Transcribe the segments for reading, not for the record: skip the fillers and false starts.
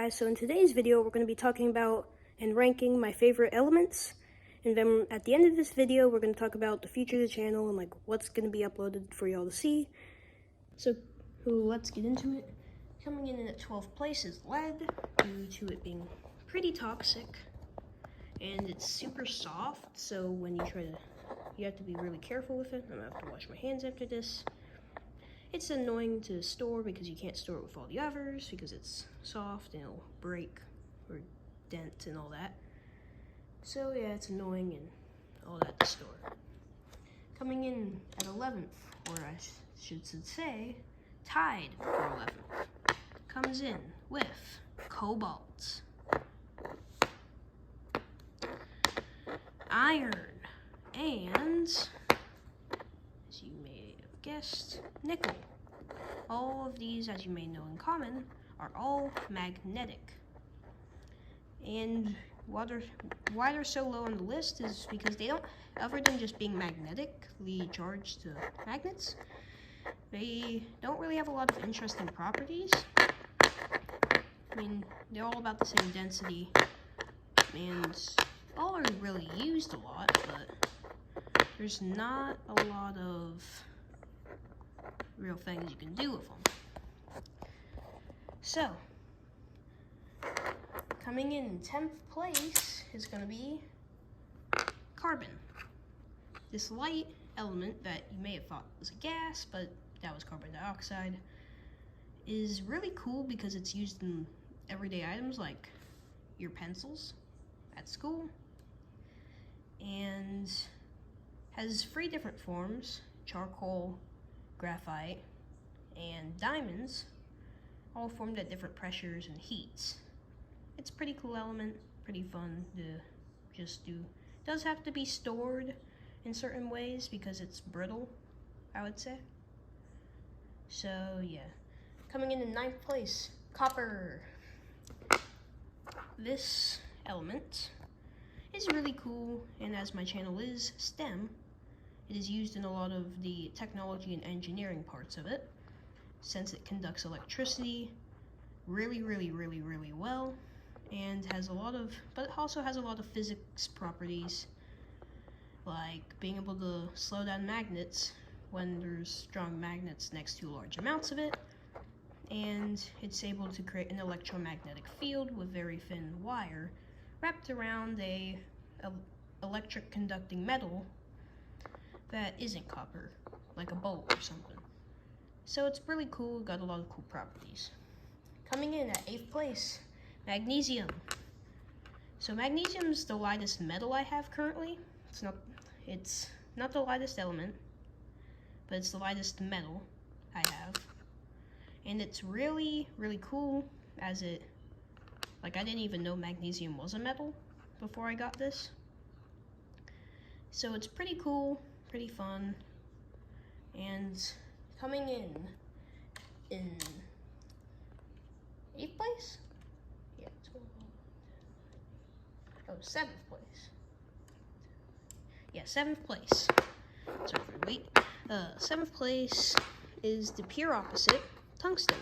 Guys, so in today's video we're going to be talking about and ranking my favorite elements, and then at the end of this video we're going to talk about the future of the channel and like what's going to be uploaded for y'all to see. So let's get into it. Coming in at 12th place is lead, due to it being pretty toxic and it's super soft, so when you have to be really careful with it. I'm going to have to wash my hands after this. It's annoying to store because you can't store it with all the others because it's soft and it'll break or dent and all that. So yeah, it's annoying and all that to store. Coming in at 11th, or I should say, tied for 11th, comes in with cobalt, iron, and, as you may have guessed, nickel. All of these, as you may know in common, are all magnetic. And why they're so low on the list is because they don't, other than just being magnetically charged to magnets, they don't really have a lot of interesting properties. I mean, they're all about the same density, and all are really used a lot, but there's not a lot of real things you can do with them. So, coming in 10th place is going to be carbon. This light element that you may have thought was a gas, but that was carbon dioxide, is really cool because it's used in everyday items like your pencils at school, and has 3 different forms: charcoal, graphite, and diamonds, all formed at different pressures and heats. It's a pretty cool element, pretty fun to just do. It does have to be stored in certain ways because it's brittle, I would say. So yeah. Coming in 9th place, copper. This element is really cool, and as my channel is STEM, it is used in a lot of the technology and engineering parts of it, since it conducts electricity really well, and but it also has a lot of physics properties, like being able to slow down magnets when there's strong magnets next to large amounts of it, and it's able to create an electromagnetic field with very thin wire wrapped around a electric conducting metal that isn't copper, like a bulb or something. So it's really cool, got a lot of cool properties. Coming in at 8th place, magnesium. So magnesium's the lightest metal I have currently. It's not the lightest element, but it's the lightest metal I have. And it's really cool, as I didn't even know magnesium was a metal before I got this. So it's pretty cool, pretty fun, and coming in 8th place? Yeah, 7th place. Yeah, 7th place. Sorry for the wait. 7th place is the pure opposite, tungsten.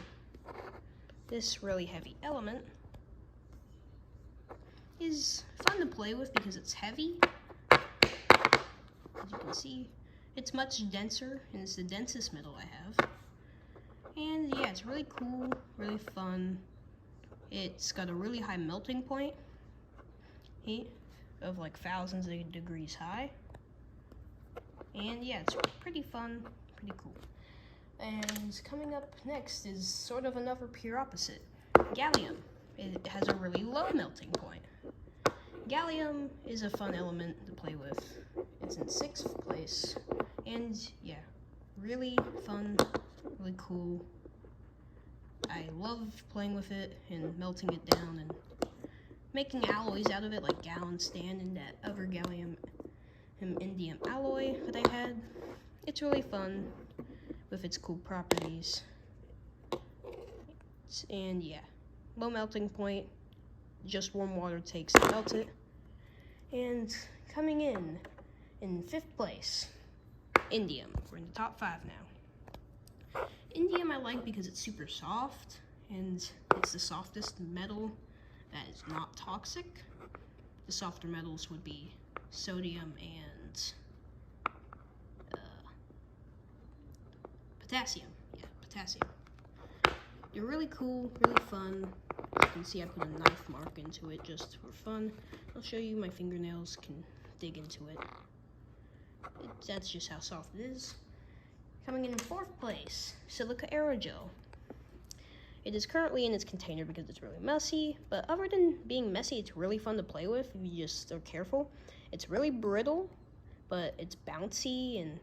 This really heavy element is fun to play with because it's heavy. As you can see, it's much denser, and it's the densest metal I have. And yeah, it's really cool, really fun. It's got a really high melting point, heat of like thousands of degrees high. And yeah, it's pretty fun, pretty cool. And coming up next is sort of another pure opposite, gallium. It has a really low melting point. Gallium is a fun element to play with. It's in 6th place, and yeah, really fun, really cool. I love playing with it and melting it down and making alloys out of it, like Gallon Stand and that other gallium and indium alloy that I had. It's really fun with its cool properties. And yeah, low melting point, just warm water takes to melt it. And coming in 5th place, indium. We're in the top 5 now. Indium I like because it's super soft and it's the softest metal that is not toxic. The softer metals would be sodium and potassium. Yeah, potassium. They're really cool, really fun. You can see I put a knife mark into it just for fun. I'll show you my fingernails can dig into it. That's just how soft it is. Coming in 4th place, silica aerogel. It is currently in its container because it's really messy, but other than being messy, it's really fun to play with if you just are careful. It's really brittle, but it's bouncy, and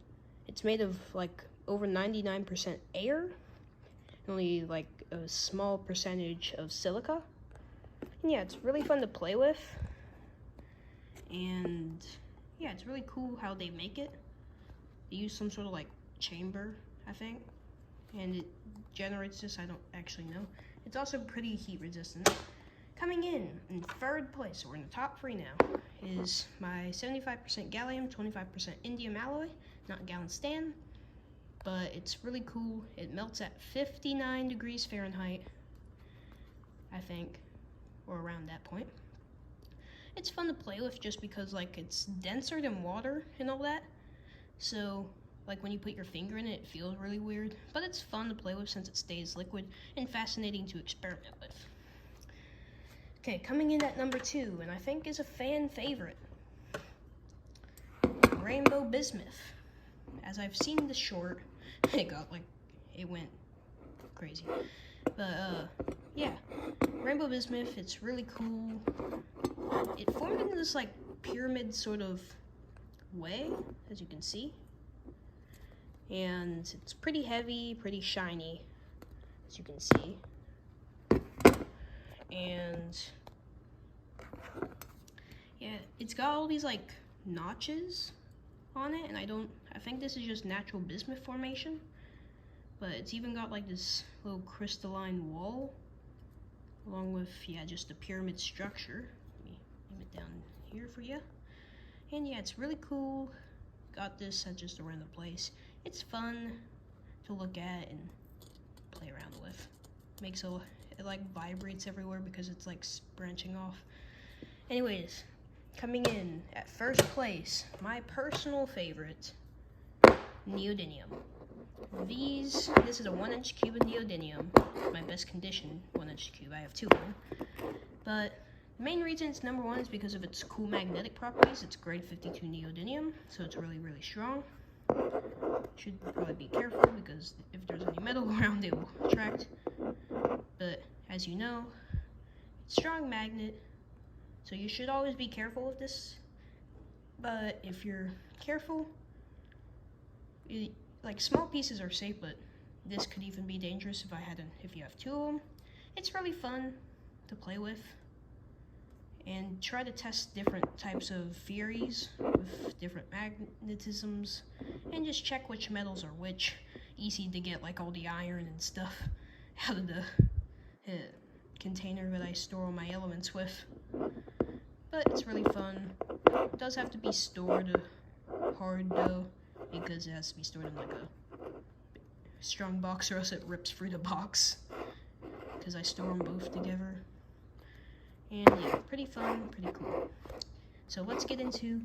it's made of like over 99% air, only like a small percentage of silica. And yeah, it's really fun to play with, and yeah, it's really cool how they make it. They use some sort of like chamber, I think, and it generates this. I don't actually know. It's also pretty heat resistant. Coming in 3rd place, so we're in the top 3 now, is my 75% gallium, 25% indium alloy, not Gallium, but it's really cool. It melts at 59 degrees Fahrenheit, I think, or around that point. It's fun to play with just because like it's denser than water and all that, so like when you put your finger in it, it feels really weird, but it's fun to play with since it stays liquid and fascinating to experiment with. Okay, coming in at number 2, and I think is a fan favorite, Rainbow Bismuth. As I've seen the short, it went crazy. But yeah, Rainbow Bismuth, it's really cool. It formed in this like pyramid sort of way, as you can see. And it's pretty heavy, pretty shiny, as you can see. And yeah, it's got all these like notches on it, and I think this is just natural bismuth formation, but it's even got like this little crystalline wall along with, yeah, just a pyramid structure. Let me aim it down here for you. And yeah, it's really cool. Got this at just a random place. It's fun to look at and play around with. It like vibrates everywhere because it's like branching off. Anyways, coming in at 1st place, my personal favorite, neodymium. This is a 1-inch cube of neodymium, my best condition 1-inch cube. I have 2 of them. But the main reason it's number 1 is because of its cool magnetic properties. It's grade 52 neodymium, so it's really, really strong. Should probably be careful because if there's any metal around, it will attract. But as you know, it's a strong magnet, so you should always be careful with this. But if you're careful, like small pieces are safe, but this could even be dangerous if you have 2 of them. It's really fun to play with and try to test different types of theories with different magnetisms and just check which metals are which. Easy to get like all the iron and stuff out of the container that I store all my elements with. But it's really fun. It does have to be stored hard though, because it has to be stored in like a strong box or else it rips through the box, because I store them both together. And yeah, pretty fun, pretty cool. So let's get into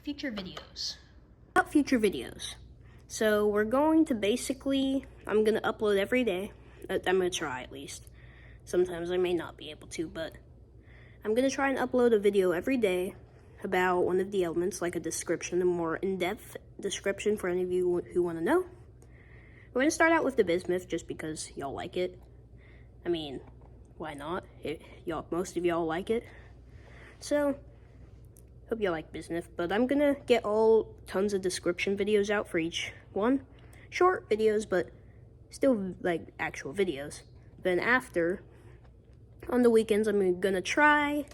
future videos. About future videos. So we're going to I'm going to upload every day. I'm going to try at least. Sometimes I may not be able to, but I'm going to try and upload a video every day about one of the elements, like a description, a more in-depth description for any of you who want to know. We're going to start out with the bismuth just because y'all like it. I mean, why not? Most of y'all like it. So, hope y'all like bismuth, but I'm going to get tons of description videos out for each one. Short videos, but still like actual videos. Then after, on the weekends, I'm going to try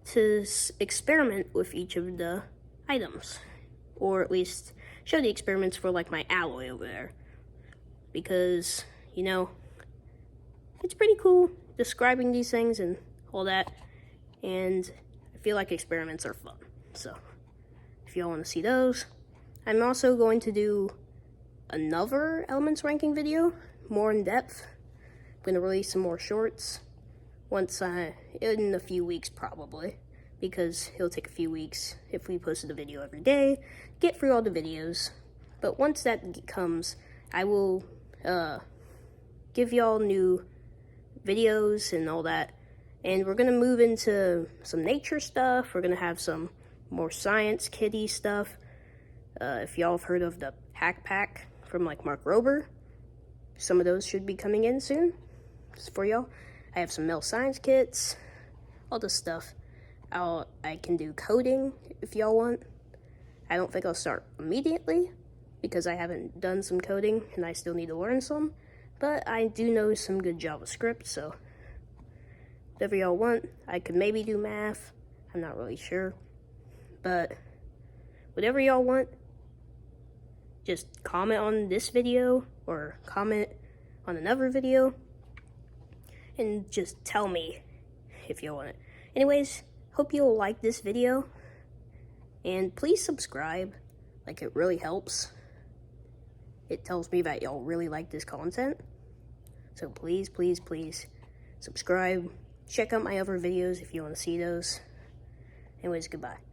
to experiment with each of the items, or at least show the experiments for like my alloy over there, because it's pretty cool describing these things and all that, and I feel like experiments are fun. So if y'all want to see those, I'm also going to do another elements ranking video, more in depth, going to release some more shorts in a few weeks probably, because it'll take a few weeks if we posted a video every day, get through all the videos. But once that comes, I will give y'all new videos and all that. And we're going to move into some nature stuff. We're going to have some more science kitty stuff. If y'all have heard of the Hack Pack from like Mark Rober, some of those should be coming in soon. Just for y'all. I have some male science kits, all this stuff. I can do coding if y'all want. I don't think I'll start immediately because I haven't done some coding and I still need to learn some. But I do know some good JavaScript, so whatever y'all want. I could maybe do math. I'm not really sure. But whatever y'all want, just comment on this video or comment on another video and just tell me if you want it. Anyways, hope you'll like this video and please subscribe. Like, it really helps. It tells me that y'all really like this content. So please, please, please subscribe. Check out my other videos if you want to see those. Anyways, goodbye.